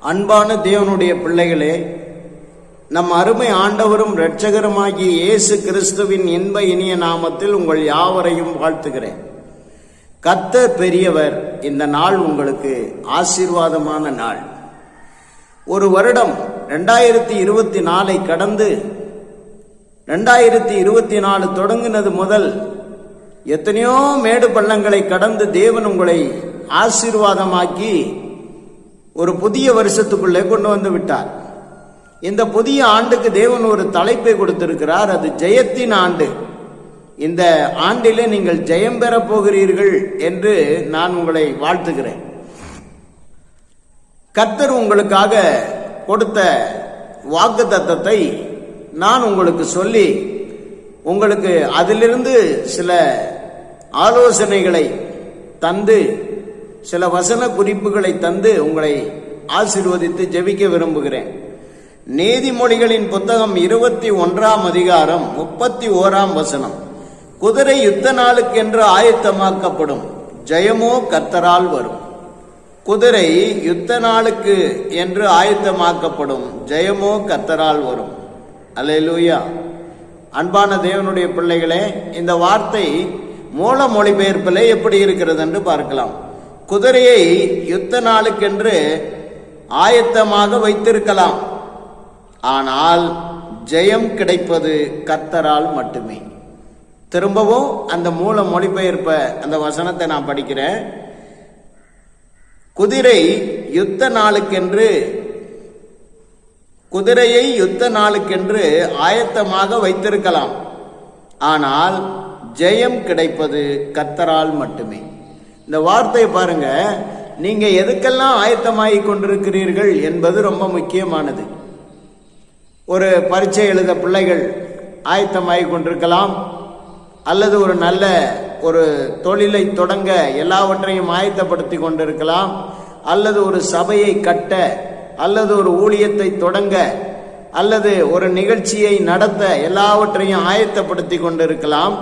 அன்பான தேவனுடைய பிள்ளைகளே, நம் அருமை ஆண்டவரும் இரட்சகருமாகிய இயேசு கிறிஸ்துவின் இன்ப இனிய நாமத்தில் உங்கள் யாவரையும் வாழ்த்துகிறேன். கர்த்தர் பெரியவர். இந்த நாள் உங்களுக்கு ஆசீர்வாதமான நாள். ஒரு வருடம் 2024 கடந்து 2024 தொடங்கினது முதல் எத்தனையோ மேடு பள்ளங்களை கடந்து தேவன் உங்களை ஆசீர்வாதமாக்கி ஒரு புதிய வருஷத்துக்குள்ளே கொண்டு வந்து விட்டார். இந்த புதிய ஆண்டுக்கு தேவன் ஒரு தலைப்பை கொடுத்திருக்கிறார். அது ஜெயத்தின் ஆண்டு. இந்த ஆண்டிலே நீங்கள் ஜெயம் பெற போகிறீர்கள் என்று நான் உங்களை வாழ்த்துகிறேன். கர்த்தர் உங்களுக்காக கொடுத்த வாக்குத்தத்தத்தை நான் உங்களுக்கு சொல்லி உங்களுக்கு அதிலிருந்து சில ஆலோசனைகளை தந்து சில வசன குறிப்புகளை தந்து உங்களை ஆசீர்வதித்து ஜெபிக்க விரும்புகிறேன். நீதிமொழிகளின் புத்தகம் 21 அதிகாரம் 31 வசனம். குதிரை யுத்த நாளுக்கென்று ஆயத்தமாக்கப்படும், ஜெயமோ கர்த்தரால் வரும். குதிரை யுத்த நாளுக்கு என்று ஆயத்தமாக்கப்படும், ஜெயமோ கர்த்தரால் வரும். அல்லேலூயா. அன்பான தேவனுடைய பிள்ளைகளே, இந்த வார்த்தை மூல மொழிபெயர்ப்பிலே எப்படி இருக்கிறது என்று பார்க்கலாம். குதிரையை யுத்த நாளுக்கென்று ஆயத்தமாக வைத்திருக்கலாம், ஆனால் ஜெயம் கிடைப்பது கர்த்தரால் மட்டுமே. திரும்பவும் அந்த மூல மொழிபெயர்ப்ப அந்த வசனத்தை நான் படிக்கிறேன். குதிரையை யுத்த நாளுக்கென்று ஆயத்தமாக வைத்திருக்கலாம், ஆனால் ஜெயம் கிடைப்பது கர்த்தரால் மட்டுமே. இந்த வார்த்தையை பாருங்க. நீங்க எதுக்கெல்லாம் ஆயத்தமாகி கொண்டிருக்கிறீர்கள் என்பது ரொம்ப முக்கியமானது. ஒரு பரீட்சை எழுத பிள்ளைகள் ஆயத்தமாகி கொண்டிருக்கலாம், அல்லது ஒரு நல்ல ஒரு தொழிலை தொடங்க எல்லாவற்றையும் ஆயத்தப்படுத்தி கொண்டிருக்கலாம், அல்லது ஒரு சபையை கட்ட, அல்லது ஒரு ஊழியத்தை தொடங்க, அல்லது ஒரு நிகழ்ச்சியை நடத்த எல்லாவற்றையும் ஆயத்தப்படுத்தி கொண்டிருக்கலாம்.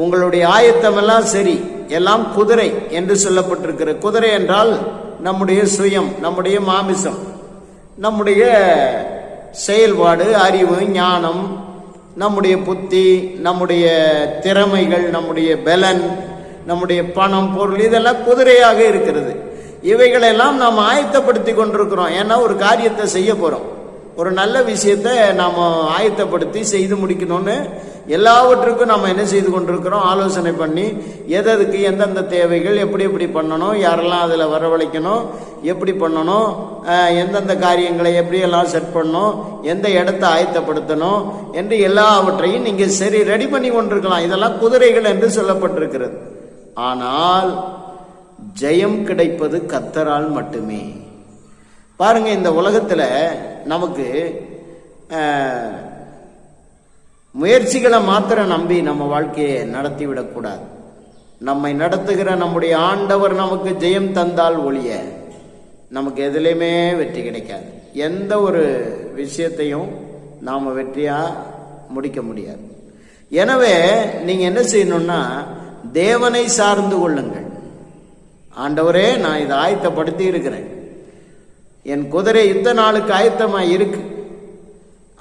உங்களுடைய ஆயத்தம் எல்லாம் சரி, எல்லாம் குதிரை என்று சொல்லப்பட்டிருக்கிற. குதிரை என்றால் நம்முடைய சுயம், நம்முடைய மாமிசம், நம்முடைய செயல்பாடு, அறிவு, ஞானம், நம்முடைய புத்தி, நம்முடைய திறமைகள், நம்முடைய பலன், நம்முடைய பணம், பொருள், இதெல்லாம் குதிரையாக இருக்கிறது. இவைகளெல்லாம் நாம் ஆயத்தப்படுத்தி கொண்டிருக்கிறோம். ஏன்னா ஒரு காரியத்தை செய்ய போறோம், ஒரு நல்ல விஷயத்தை நாம் ஆயத்தப்படுத்தி செய்து முடிக்கணும்னு எல்லாவற்றுக்கும் நம்ம என்ன செய்து கொண்டிருக்கிறோம், ஆலோசனை பண்ணி எதற்கு எந்தெந்த தேவைகள், எப்படி பண்ணணும், யாரெல்லாம் அதில் வரவழைக்கணும், எப்படி பண்ணணும், எந்தெந்த காரியங்களை எப்படியெல்லாம் செட் பண்ணணும், எந்த இடத்தை ஆயத்தப்படுத்தணும் என்று எல்லாவற்றையும் நீங்கள் சரி ரெடி பண்ணி கொண்டிருக்கலாம். இதெல்லாம் குதிரைகள் என்று சொல்லப்பட்டிருக்கிறது. ஆனால் ஜெயம் கிடைப்பது கர்த்தரால் மட்டுமே. பாருங்க, இந்த உலகத்தில் நமக்கு முயற்சிகளை மாத்திரம் நம்பி நம்ம வாழ்க்கையை நடத்தி விடக்கூடாது. நம்மை நடத்துகிற நம்முடைய ஆண்டவர் நமக்கு ஜெயம் தந்தால் ஒழிய நமக்கு எதுலையுமே வெற்றி கிடைக்காது. எந்த ஒரு விஷயத்தையும் நாம் வெற்றியா முடிக்க முடியாது. எனவே நீங்க என்ன செய்யணும்னா, தேவனை சார்ந்து கொள்ளுங்கள். ஆண்டவரே, நான் இதை ஆயத்தப்படுத்தி இருக்கிறேன், என் குதிரை யுத்த நாளுக்கு ஆயத்தமாக இருக்கு.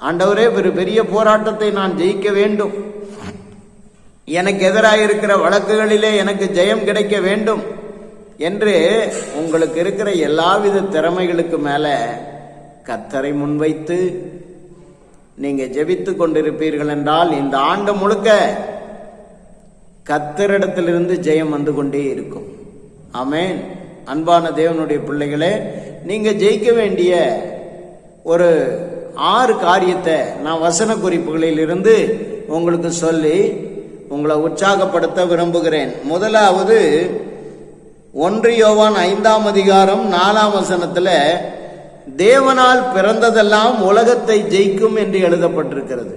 ஆண்டவரே, ஒரு பெரிய போராட்டத்தை நான் ஜெயிக்க வேண்டும், எனக்கு எதிராக இருக்கிற வழக்குகளிலே எனக்கு ஜெயம் கிடைக்க வேண்டும் என்று உங்களுக்கு இருக்கிற எல்லாவித திறமைகளுக்கு மேல கர்த்தரை முன்வைத்து நீங்க ஜெபித்து கொண்டிருப்பீர்கள் என்றால் இந்த ஆண்டு முழுக்க கர்த்தரிடத்திலிருந்து ஜெயம் வந்து கொண்டே இருக்கும். ஆமென். அன்பான தேவனுடைய பிள்ளைகளே, நீங்க ஜெயிக்க வேண்டிய ஒரு 6 காரியத்தை நான் வசன குறிப்புகளில் இருந்து உங்களுக்கு சொல்லி உங்களை உற்சாகப்படுத்த விரும்புகிறேன். முதலாவது 1 யோவான் 5 அதிகாரம் 4 வசனத்துல தேவனால் பிறந்ததெல்லாம் உலகத்தை ஜெயிக்கும் என்று எழுதப்பட்டிருக்கிறது.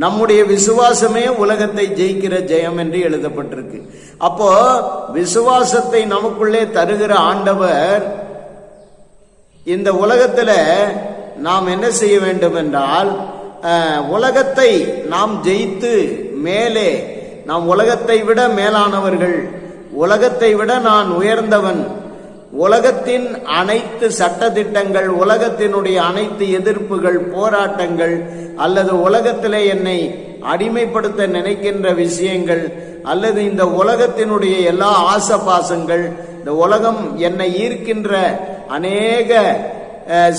நம்முடைய விசுவாசமே உலகத்தை ஜெயிக்கிற ஜெயம் என்று எழுதப்பட்டிருக்கு. அப்போ விசுவாசத்தை நமக்குள்ளே தருகிற ஆண்டவர் இந்த உலகத்துல நாம் என்ன செய்ய வேண்டும் என்றால், உலகத்தை நாம் ஜெயித்து மேலே, நாம் உலகத்தை விட மேலானவர்கள், உலகத்தை விட நான் உயர்ந்தவன், உலகத்தின் அனைத்து சட்டதிட்டங்கள், உலகத்தினுடைய அனைத்து எதிர்ப்புகள், போராட்டங்கள், அல்லது உலகத்திலே என்னை அடிமைப்படுத்த நினைக்கின்ற விஷயங்கள், அல்லது இந்த உலகத்தினுடைய எல்லா ஆசபாசங்கள், இந்த உலகம் என்னை ஈர்க்கின்ற அநேக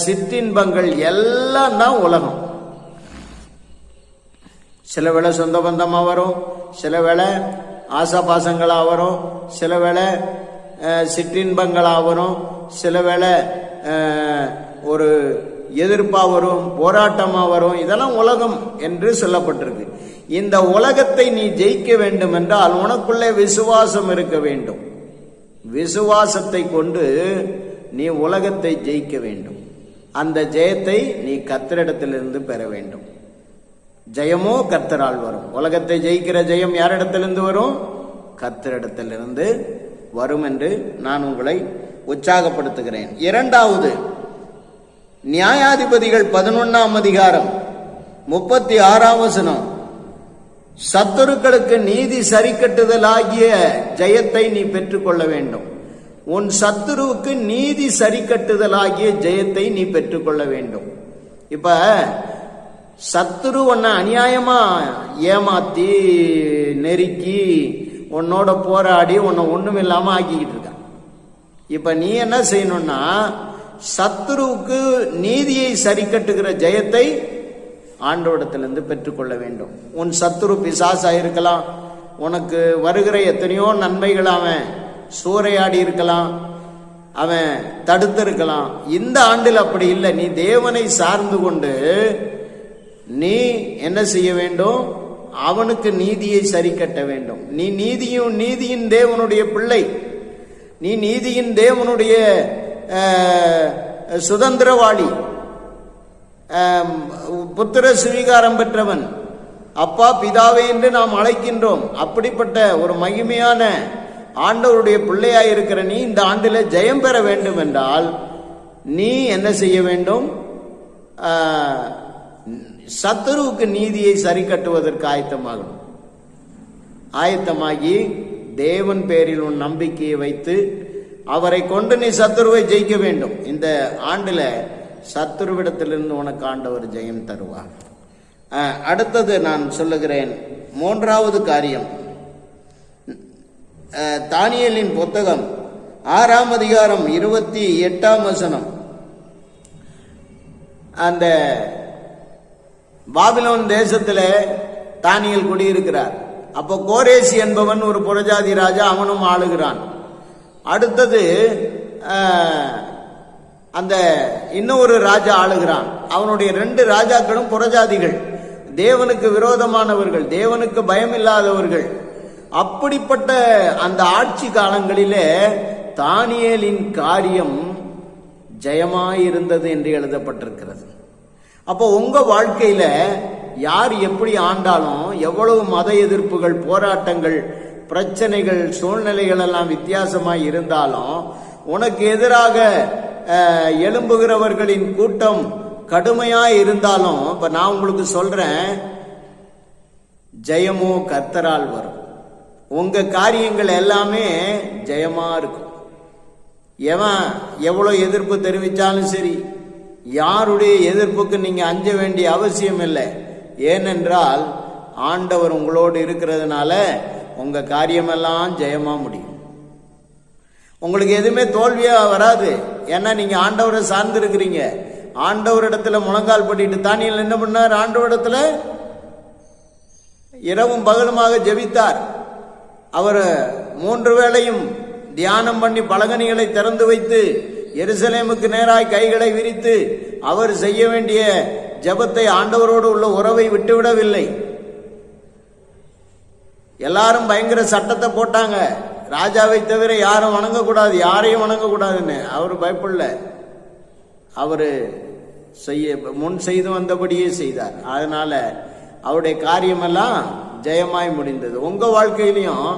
சிற்றின்பங்கள் எல்லாம் தான் உலகம். சில வேளை சொந்த பந்தமா வரும், சில வேளை ஆசாபாசங்களா வரும், சில வேளை சிற்றின்பங்களா வரும், சில வேளை ஒரு எதிர்ப்பா வரும், போராட்டமா வரும். இதெல்லாம் உலகம் என்று சொல்லப்பட்டிருக்கு. இந்த உலகத்தை நீ ஜெயிக்க வேண்டும் என்றால் உனக்குள்ளே விசுவாசம் இருக்க வேண்டும். விசுவாசத்தை கொண்டு நீ உலகத்தை ஜெயிக்க வேண்டும். அந்த ஜெயத்தை நீ கர்த்தரிடத்திலிருந்து பெற வேண்டும். ஜெயமோ கர்த்தரால் வரும். உலகத்தை ஜெயிக்கிற ஜெயம் யாரிடத்திலிருந்து வரும்? கர்த்தரிடத்திலிருந்து வரும் என்று நான் உங்களை உற்சாகப்படுத்துகிறேன். இரண்டாவது, நியாயாதிபதிகள் 11ஆம் அதிகாரம் 36ஆம் வசனம். சத்துருக்களுக்கு நீதி சரி கட்டுதல் ஆகிய ஜெயத்தை நீ பெற்றுக்கொள்ள வேண்டும். உன் சத்துருவுக்கு நீதி சரி கட்டுதல் ஆகிய ஜெயத்தை நீ பெற்றுக்கொள்ள வேண்டும். இப்ப சத்துரு உன்னை அநியாயமா ஏமாத்தி நெருக்கி உன்னோட போராடி உன்னை ஒண்ணும் இல்லாம ஆக்கிக்கிட்டு இருக்கான். இப்ப நீ என்ன செய்யணும்னா, சத்துருவுக்கு நீதியை சரி கட்டுகிற ஜெயத்தை ஆண்டவரிடத்திலிருந்து பெற்றுக்கொள்ள வேண்டும். உன் சத்துரு பிசாசா இருக்கலாம், உனக்கு வருகிற எத்தனையோ நன்மைகள் அவன் சூறையாடி இருக்கலாம், அவன் தடுத்து இருக்கலாம். இந்த ஆண்டில் அப்படி இல்லை. நீ தேவனை சார்ந்து கொண்டு நீ என்ன செய்ய வேண்டும்? அவனுக்கு நீதியை சரி கட்ட வேண்டும். நீ நீதியின் தேவனுடைய பிள்ளை, நீ நீதியின் தேவனுடைய சுதந்திரவாளி, புத்திர சுவீகாரம் பெற்றவன், அப்பா பிதாவே என்று நாம் அழைக்கின்றோம். அப்படிப்பட்ட ஒரு மகிமையான ஆண்டவருடைய பிள்ளையாய் இருக்கிற நீ இந்த ஆண்டில ஜெயம் பெற வேண்டும் என்றால் நீ என்ன செய்ய வேண்டும்? சத்துருவுக்கு நீதியை சரி கட்டுவதற்கு ஆயத்தமாகணும். ஆயத்தமாகி தேவன் பேரில் உன் நம்பிக்கையை வைத்து அவரை கொண்டு நீ சத்துருவை ஜெயிக்க வேண்டும். இந்த ஆண்டுல சத்துருவிடத்திலிருந்து உனக்கு ஆண்டவர் ஜெயம் தருவார். அடுத்தது நான் சொல்லுகிறேன், மூன்றாவது காரியம். தானியேலின் புத்தகம் 6ஆம் அதிகாரம் 28ஆம் வசனம். அந்த பாபிலோன் தேசத்துல தானியேல் குடியிருக்கிறார். அப்போ கோரேசி என்பவன் ஒரு புறஜாதி ராஜா, அவனும் ஆளுகிறான். அடுத்தது அந்த இன்னொரு ராஜா ஆளுகிறான். அவனுடைய 2 ராஜாக்களும் புறஜாதிகள், தேவனுக்கு விரோதமானவர்கள், தேவனுக்கு பயம் இல்லாதவர்கள். அப்படிப்பட்ட அந்த ஆட்சி காலங்களிலே தானியேலின் காரியம் ஜெயமாயிருந்தது என்று எழுதப்பட்டிருக்கிறது. அப்போ உங்க வாழ்க்கையில யார் எப்படி ஆண்டாலும், எவ்வளவு மத எதிர்ப்புகள், போராட்டங்கள், பிரச்சனைகள், சூழ்நிலைகள் எல்லாம் வித்தியாசமாய் இருந்தாலும், உனக்கு எதிராக எழும்புகிறவர்களின் கூட்டம் கடுமையாய் இருந்தாலும், இப்ப நான் உங்களுக்கு சொல்றேன், ஜெயமோ கர்த்தரால் வரும். உங்க காரியங்கள் எல்லாமே ஜெயமா இருக்கும். எவன் எவ்வளவு எதிர்ப்பு தெரிவித்தாலும் சரி, யாருடைய எதிர்ப்புக்கு நீங்க அஞ்ச வேண்டிய அவசியம் இல்லை. ஏனென்றால் ஆண்டவர் உங்களோடு இருக்கிறதுனால உங்க காரியமெல்லாம் ஜெயமா முடியும். உங்களுக்கு எதுவுமே தோல்வியா வராது. ஏன்னா நீங்க ஆண்டவரை சார்ந்து இருக்கிறீங்க. ஆண்டவரிடத்துல முழங்கால் பண்ணிட்டு தானியேல் என்ன பண்ணார்? ஆண்டவரிடத்துல இரவும் பகலுமாக ஜெபித்தார். அவர் 3 வேளையும் தியானம் பண்ணி பலகணிகளை திறந்து வைத்து எருசலேமுக்கு நேராய் கைகளை விரித்து அவர் செய்ய வேண்டிய ஜெபத்தை, ஆண்டவரோடு உள்ள உறவை விட்டுவிடவில்லை. எல்லாரும் பயங்கர சட்டத்தை போட்டாங்க, ராஜாவை தவிர யாரும் வணங்கக்கூடாது, யாரையும் வணங்கக்கூடாதுன்னு. அவர் பயப்படல. அவரு முன் செய்து வந்தபடியே செய்தார். அதனால அவருடைய காரியமெல்லாம் ஜெயமாய் முடிந்தது. உங்க வாழ்க்கையிலையும்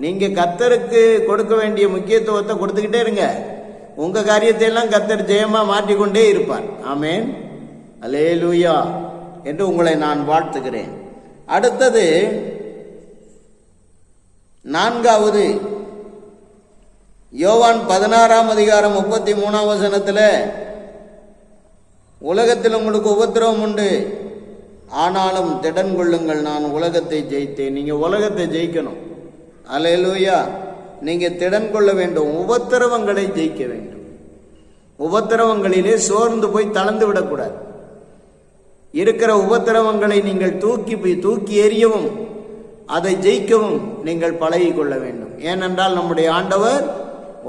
நீங்க கர்த்தருக்கு கொடுக்க வேண்டிய முக்கியத்துவத்தை கொடுத்துக்கிட்டே இருங்க. உங்க காரியத்தை எல்லாம் கர்த்தர் ஜெயமா மாற்றிக்கொண்டே இருப்பார். ஆமேன், அல்லேலூயா என்று உங்களை நான் வாழ்த்துகிறேன். அடுத்தது 4வது யோவான் 16:33 உலகத்தில் உங்களுக்கு உபத்திரவம் உண்டு, ஆனாலும் திடன் கொள்ளுங்கள், நான் உலகத்தை ஜெயித்தேன். நீங்க உலகத்தை ஜெயிக்கணும். அல்லேலூயா. நீங்க திடன் கொள்ள வேண்டும், உபத்திரவங்களை ஜெயிக்க வேண்டும். உபத்திரவங்களிலே சோர்ந்து போய் தளர்ந்து விடக்கூடாது. இருக்கிற உபத்திரவங்களை நீங்கள் தூக்கி எறியவும் அதை ஜெயிக்கவும் நீங்கள் பழகி கொள்ள வேண்டும். ஏனென்றால் நம்முடைய ஆண்டவர்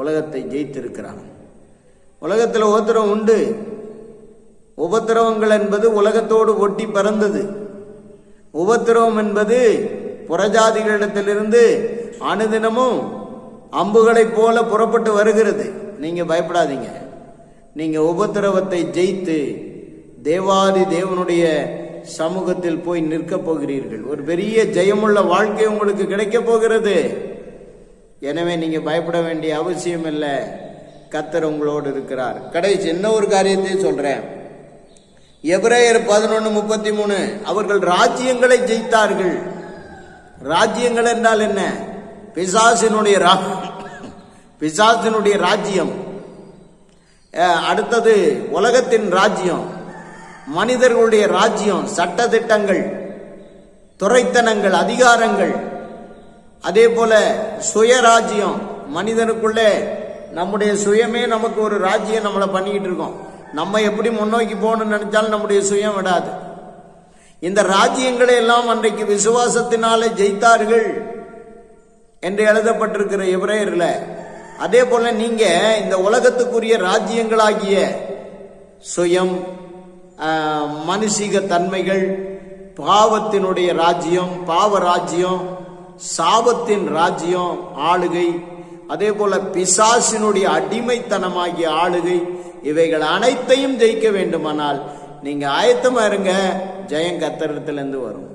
உலகத்தை ஜெயித்திருக்கிறார். உலகத்தில் உபத்திரவம் உண்டு. உபத்திரவங்கள் என்பது உலகத்தோடு ஒட்டி பிறந்தது. உபத்திரவம் என்பது புறஜாதிகளிடத்திலிருந்து அனுதினமும் அம்புகளைப் போல புறப்பட்டு வருகிறது. நீங்க பயப்படாதீங்க. நீங்க உபத்திரவத்தை ஜெயித்து தேவாதி தேவனுடைய சமூகத்தில் போய் நிற்கப் போகிறீர்கள். ஒரு பெரிய ஜெயமுள்ள வாழ்க்கை உங்களுக்கு கிடைக்க போகிறது. எனவே நீங்க பயப்பட வேண்டிய அவசியம் இல்லை. கர்த்தர் உங்களோடு இருக்கிறார். கடைசி என்ன ஒரு காரியத்தை சொல்றேன். எபிரேயர் 11:33 அவர்கள் ராஜ்யங்களை ஜெயித்தார்கள். ராஜ்யங்கள் என்றால் என்ன? பிசாசினுடைய ராஜ்யம், அடுத்தது உலகத்தின் ராஜ்யம், மனிதர்களுடைய ராஜ்யம், சட்டதிட்டங்கள், துரைத்தனங்கள், அதிகாரங்கள், அதே போல சுயராஜ்யம். மனிதனுக்குள்ளே நம்முடைய சுயமே நமக்கு ஒரு ராஜ்யம் நம்மளை பண்ணிக்கிட்டு இருக்கோம். நம்ம எப்படி முன்னோக்கி போகணும்னு நினைச்சாலும் நம்முடைய சுயம் விடாது. இந்த ராஜ்யங்களை எல்லாம் அன்றைக்கு விசுவாசத்தினாலே ஜெயித்தார்கள் என்று எழுதப்பட்டிருக்கிற எபிரேயர்ல. அதே போல நீங்க இந்த உலகத்துக்குரிய ராஜ்யங்களாகிய சுயம், மனுஷிக தன்மைகள், பாவத்தினுடைய ராஜ்யம், பாவ ராஜ்யம், சாபத்தின் ராஜ்யம், ஆளுகை, அதே போல பிசாசினுடைய அடிமைத்தனமாகிய ஆளுகை, இவைகள் அனைத்தையும் ஜெயிக்க வேண்டுமானால் நீங்க ஆயத்தமா இருங்க. ஜெயம் கர்த்தரிடத்திலிருந்து வரும்.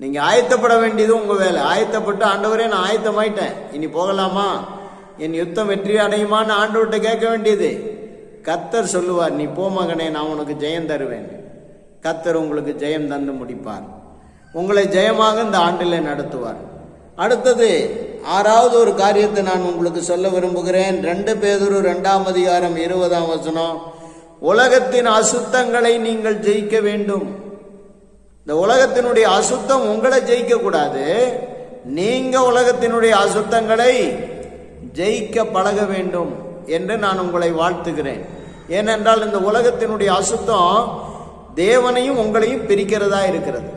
நீங்க ஆயத்தப்பட வேண்டியது உங்க வேலை. ஆயத்தப்பட்டு, ஆண்டவரே நான் ஆயத்தமாயிட்டேன், இனி போகலாமா, என் யுத்தம் வெற்றி அடையுமான்னு ஆண்டவர்கிட்ட கேட்க வேண்டியது. கர்த்தர் சொல்லுவார், நீ போ மகனே, நான் உனக்கு ஜெயம் தருவேன். கர்த்தர் உங்களுக்கு ஜெயம் தந்து முடிப்பார். உங்களை ஜெயமாக இந்த ஆண்டிலே நடத்துவார். அடுத்தது 6வது ஒரு காரியத்தை நான் உங்களுக்கு சொல்ல விரும்புகிறேன். 2 பேதுரு 2:20 உலகத்தின் அசுத்தங்களை நீங்கள் ஜெயிக்க வேண்டும். இந்த உலகத்தினுடைய அசுத்தம் உங்களை ஜெயிக்க கூடாது. நீங்க உலகத்தினுடைய அசுத்தங்களை ஜெயிக்க பழக வேண்டும் என்று நான் உங்களை வாழ்த்துகிறேன். ஏனென்றால் இந்த உலகத்தினுடைய அசுத்தம் தேவனையும் உங்களையும் பிரிக்கிறதா இருக்கிறது.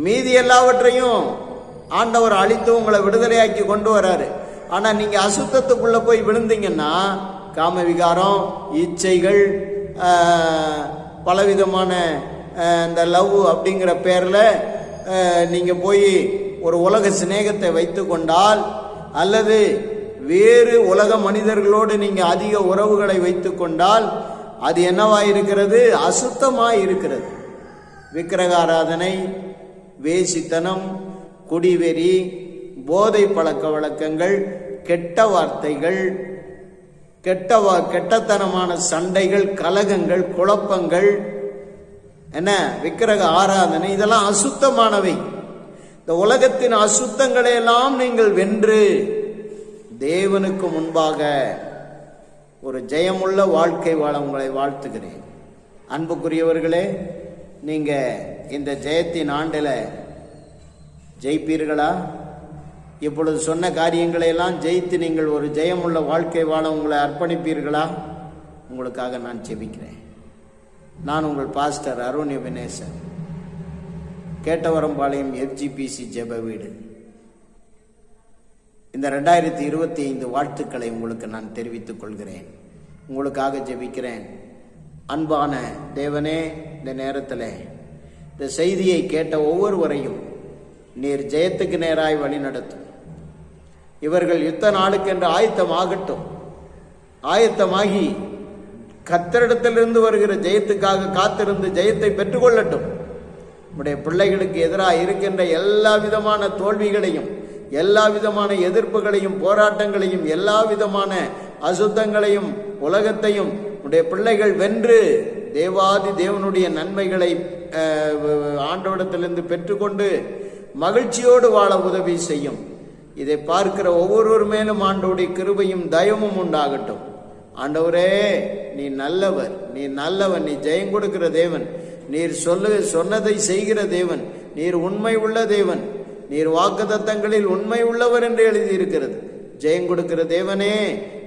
மீதி எல்லாவற்றையும் ஆண்டவர் அழித்து உங்களை விடுதலையாக்கி கொண்டு வராரு. ஆனா நீங்க அசுத்தத்துக்குள்ள போய் விழுந்தீங்கன்னா காம விகாரம், இச்சைகள், பலவிதமான இந்த லவ் அப்படிங்கிற பேர்ல நீங்க போய் ஒரு உலக சிநேகத்தை வைத்து கொண்டால், அல்லது வேறு உலக மனிதர்களோடு நீங்க அதிக உறவுகளை வைத்து கொண்டால் அது என்னவாயிருக்கிறது? அசுத்தமாயிருக்கிறது. விக்கிரகாராதனை, வேசித்தனம், குடிவெறி, போதை பழக்க வழக்கங்கள், கெட்ட வார்த்தைகள், கெட்டத்தனமான சண்டைகள், கலகங்கள், குழப்பங்கள், என்ன விக்கிரக ஆராதனை, இதெல்லாம் அசுத்தமானவை. இந்த உலகத்தின் அசுத்தங்களை எல்லாம் நீங்கள் வென்று தேவனுக்கு முன்பாக ஒரு ஜெயமுள்ள வாழ்க்கை வாழ உங்களை வாழ்த்துகிறேன். அன்புக்குரியவர்களே, நீங்க இந்த ஜெயத்தின் ஆண்டில் ஜெயிப்பீர்களா? இப்பொழுது சொன்ன காரியங்களை எல்லாம் ஜெயித்து நீங்கள் ஒரு ஜெயமுள்ள வாழ்க்கை வாழ உங்களை அர்ப்பணிப்பீர்களா? உங்களுக்காக நான் ஜெபிக்கிறேன். நான் உங்கள் பாஸ்டர் அருண் எபினேசன், கேட்டவரம்பாளையம் FGPC ஜெப வீடு. இந்த 2025 வாழ்த்துக்களை உங்களுக்கு நான் தெரிவித்துக் கொள்கிறேன். உங்களுக்காக ஜெபிக்கிறேன். அன்பான தேவனே, இந்த நேரத்தில் இந்த செய்தியை கேட்ட ஒவ்வொருவரையும் நீர் ஜெயத்துக்கு நேராய் வழி நடத்தும். இவர்கள் யுத்த நாளுக்கென்று ஆயத்தமாகட்டும். ஆயத்தமாகி கர்த்தரிடத்திலிருந்து வருகிற ஜெயத்துக்காக காத்திருந்து ஜெயத்தை பெற்றுக்கொள்ளட்டும். நம்முடைய பிள்ளைகளுக்கு எதிராக இருக்கின்ற எல்லா விதமான தோல்விகளையும், எல்லா விதமான எதிர்ப்புகளையும், போராட்டங்களையும், எல்லா விதமான அசுத்தங்களையும், உலகத்தையும் உடைய பிள்ளைகள் வென்று தேவாதி தேவனுடைய நன்மைகளை ஆண்டவரிடத்திலிருந்து பெற்றுக்கொண்டு மகிழ்ச்சியோடு வாழ உதவி செய்யும். இதை பார்க்கிற ஒவ்வொருவர் மேலும் ஆண்டவருடைய கிருபையும் தயவும் உண்டாகட்டும். ஆண்டவரே, நீ நல்லவர், நீ நல்லவன், நீ ஜெயம் கொடுக்கிற தேவன், நீர் சொன்னதை செய்கிற தேவன், நீர் உண்மை உள்ள தேவன், நீர் வாக்குத்தத்தங்களில் உண்மை உள்ளவர் என்று எழுதியிருக்கிறது. ஜெயம் கொடுக்கிற தேவனே,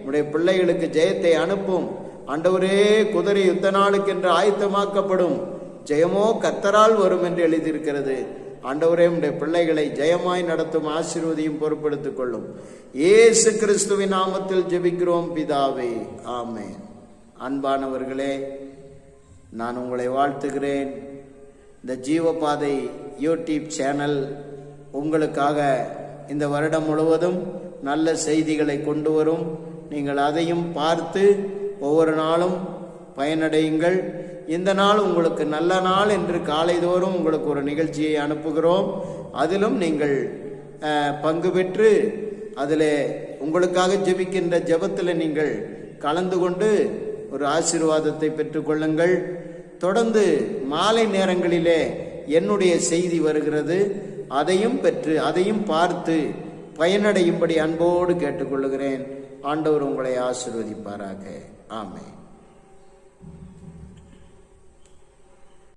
உடைய பிள்ளைகளுக்கு ஜெயத்தை அனுப்பும். ஆண்டவரே, குதிரை யுத்த நாளுக்கு என்று ஆயத்தமாக்கப்படும், ஜெயமோ கர்த்தரால் வரும் என்று எழுதியிருக்கிறது. ஆண்டவரே, உடைய பிள்ளைகளை ஜெயமாய் நடத்தும் ஆசீர்வதியும் பொறுப்படுத்திக் கொள்ளும். இயேசு கிறிஸ்துவின் நாமத்தில் ஜெபிக்கிறோம் பிதாவே, ஆமென். அன்பானவர்களே, நான் உங்களை வாழ்த்துகிறேன். இந்த ஜீவபாதை யூடியூப் சேனல் உங்களுக்காக இந்த வருடம் முழுவதும் நல்ல செய்திகளை கொண்டு வரும். நீங்கள் அதையும் பார்த்து ஒவ்வொரு நாளும் பயனடையுங்கள். இந்த நாள் உங்களுக்கு நல்ல நாள் என்று காலைதோறும் உங்களுக்கு ஒரு நிகழ்ச்சியை அனுப்புகிறோம். அதிலும் நீங்கள் பங்கு பெற்று அதில் உங்களுக்காக ஜெபிக்கின்ற ஜெபத்தில் நீங்கள் கலந்து கொண்டு ஒரு ஆசீர்வாதத்தை பெற்றுக்கொள்ளுங்கள். தொடர்ந்து மாலை நேரங்களிலே என்னுடைய செய்தி வருகிறது. அதையும் பெற்று அதையும் பார்த்து பயனடையும்படி அன்போடு கேட்டுக்கொள்ளுகிறேன். ஆண்டவர் உங்களை ஆசீர்வதிப்பாராக. ஆமென்.